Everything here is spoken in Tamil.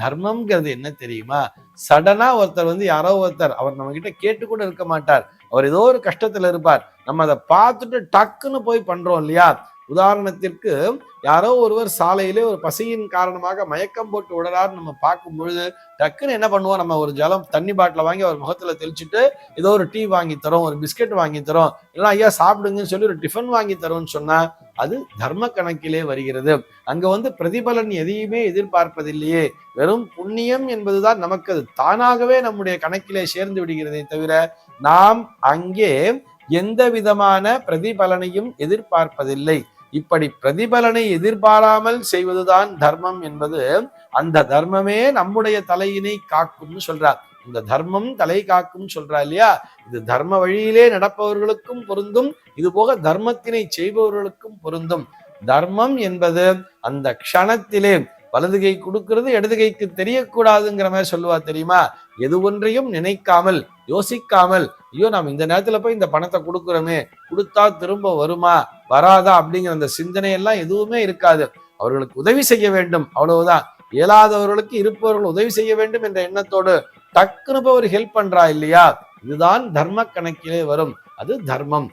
தர்மம்ங்கிறது என்ன தெரியுமா? சடனா ஒருத்தர் யாரோ ஒருத்தர் அவர் நம்ம கிட்ட கேட்டு கூட இருக்க மாட்டார். அவர் ஏதோ ஒரு கஷ்டத்துல இருப்பார். நம்ம அதை பார்த்துட்டு டக்குன்னு போய் பண்றோம் இல்லையா? உதாரணத்திற்கு யாரோ ஒருவர் சாலையிலே ஒரு பசியின் காரணமாக மயக்கம் போட்டு விடறாருன்னு நம்ம பார்க்கும் பொழுது டக்குன்னு என்ன பண்ணுவோம்? நம்ம ஒரு தண்ணி பாட்டில வாங்கி அவர் முகத்துல தெளிச்சுட்டு ஏதோ ஒரு டீ வாங்கி தரோம், ஒரு பிஸ்கெட் வாங்கி தரோம், இல்லைன்னா ஐயா சாப்பிடுங்கன்னு சொல்லி ஒரு டிஃபன் வாங்கி தரோம்னு சொன்னா அது தர்ம கணக்கிலே வருகிறது. அங்க பிரதிபலன் எதையுமே எதிர்பார்ப்பதில்லையே. வெறும் புண்ணியம் என்பதுதான் நமக்கு அது தானாகவே நம்முடைய கணக்கிலே சேர்ந்து விடுகிறதே தவிர நாம் அங்கே எந்த விதமான பிரதிபலனையும் எதிர்பார்ப்பதில்லை. இப்படி பிரதிபலனை எதிர்பாராமல் செய்வதுதான் தர்மம் என்பது, அந்த தர்மமே நம்முடைய தலையினை காக்கும்னு சொல்றார். இந்த தர்மம் தலை காக்கும் சொல்றா இல்லையா? இது தர்ம வழியிலே நடப்பவர்களுக்கும் பொருந்தும், இது போக தர்மத்தினை செய்பவர்களுக்கும் பொருந்தும். தர்மம் என்பது அந்த க்ஷணத்திலே வலது கை கொடுக்கிறது இடது கைக்கு தெரியக்கூடாதுங்கிற மாதிரி சொல்லுவா தெரியுமா? எது ஒன்றையும் நினைக்காமல் யோசிக்காமல், ஐயோ நாம் இந்த நேரத்துல போய் இந்த பணத்தை கொடுக்குறோமே, கொடுத்தா திரும்ப வருமா வராதா அப்படிங்கிற அந்த சிந்தனையெல்லாம் எதுவுமே இருக்காது. அவர்களுக்கு உதவி செய்ய வேண்டும், அவ்வளவுதான். இயலாதவர்களுக்கு இருப்பவர்கள் உதவி செய்ய வேண்டும் என்ற எண்ணத்தோடு டக்குனு போய் ஒரு ஹெல்ப் பண்றா இல்லையா? இதுதான் தர்ம கணக்கிலே வரும். அது தர்மம்.